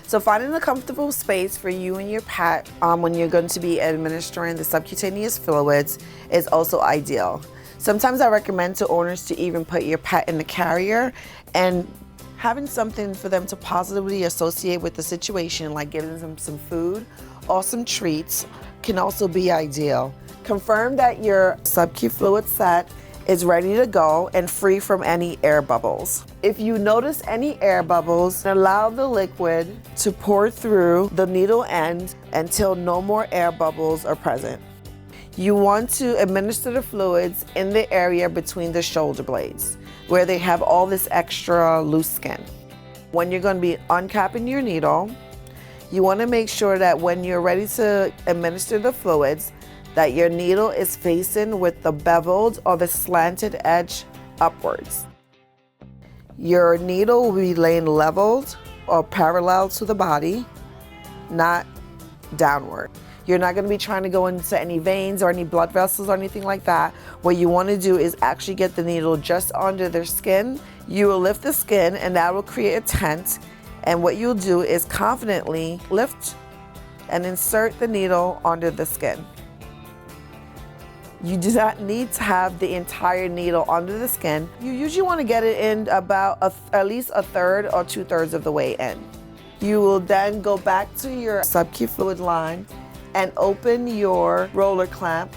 So finding a comfortable space for you and your pet when you're going to be administering the subcutaneous fluids is also ideal. Sometimes I recommend to owners to even put your pet in the carrier, and having something for them to positively associate with the situation, like giving them some food or some treats, can also be ideal. Confirm that your sub-Q fluid set is ready to go and free from any air bubbles. If you notice any air bubbles, allow the liquid to pour through the needle end until no more air bubbles are present. You want to administer the fluids in the area between the shoulder blades, where they have all this extra loose skin. When you're going to be uncapping your needle, you want to make sure that when you're ready to administer the fluids, that your needle is facing with the beveled or the slanted edge upwards. Your needle will be laying leveled or parallel to the body, not downward. You're not going to be trying to go into any veins or any blood vessels or anything like that. What you want to do is actually get the needle just under their skin. You will lift the skin and that will create a tent. And what you'll do is confidently lift and insert the needle under the skin. You do not need to have the entire needle under the skin. You usually want to get it in about at least a third or 2/3 of the way in. You will then go back to your sub-Q fluid line and open your roller clamp,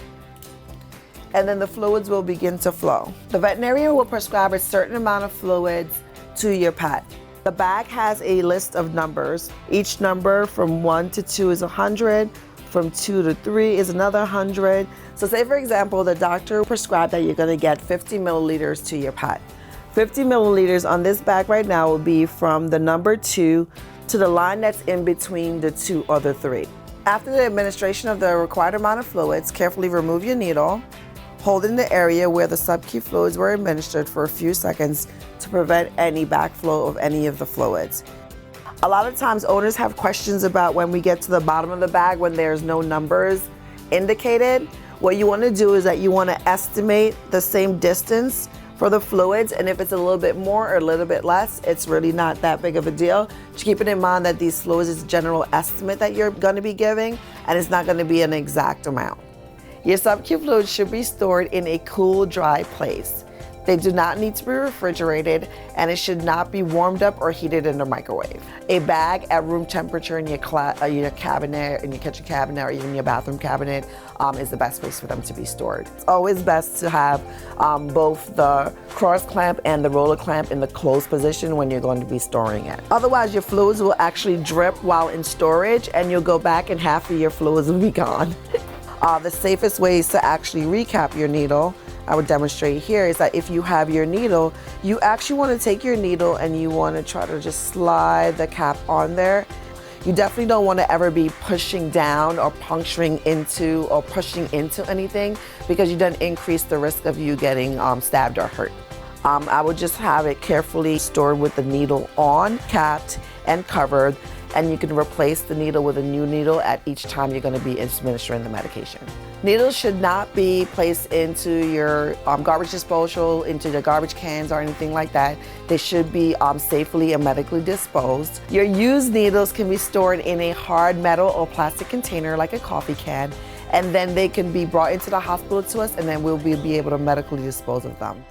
and then the fluids will begin to flow. The veterinarian will prescribe a certain amount of fluids to your pet. The bag has a list of numbers. Each number from 1 to 2 is 100. From 2 to 3 is another 100. So say for example, the doctor prescribed that you're gonna get 50 milliliters to your pet. 50 milliliters on this bag right now will be from the number 2 to the line that's in between the 2 or the 3. After the administration of the required amount of fluids, carefully remove your needle, holding the area where the sub-Q fluids were administered for a few seconds to prevent any backflow of any of the fluids. A lot of times owners have questions about when we get to the bottom of the bag when there's no numbers indicated. What you want to do is that you want to estimate the same distance for the fluids, and if it's a little bit more or a little bit less, it's really not that big of a deal. Just keeping in mind that these fluids is a general estimate that you're going to be giving, and it's not going to be an exact amount. Your sub-Q fluids should be stored in a cool, dry place. They do not need to be refrigerated, and it should not be warmed up or heated in the microwave. A bag at room temperature in your cabinet, in your kitchen cabinet, or even your bathroom cabinet is the best place for them to be stored. It's always best to have both the cross clamp and the roller clamp in the closed position when you're going to be storing it. Otherwise, your fluids will actually drip while in storage, and you'll go back and half of your fluids will be gone. The safest ways to actually recap your needle, I would demonstrate here, is that if you have your needle, you actually want to take your needle and you want to try to just slide the cap on there. You definitely don't want to ever be pushing down or puncturing into or pushing into anything, because you then increase the risk of you getting stabbed or hurt. I would just have it carefully stored with the needle on, capped and covered, and you can replace the needle with a new needle at each time you're going to be administering the medication. Needles should not be placed into your garbage disposal, into the garbage cans or anything like that. They should be safely and medically disposed. Your used needles can be stored in a hard metal or plastic container like a coffee can, and then they can be brought into the hospital to us, and then we'll be able to medically dispose of them.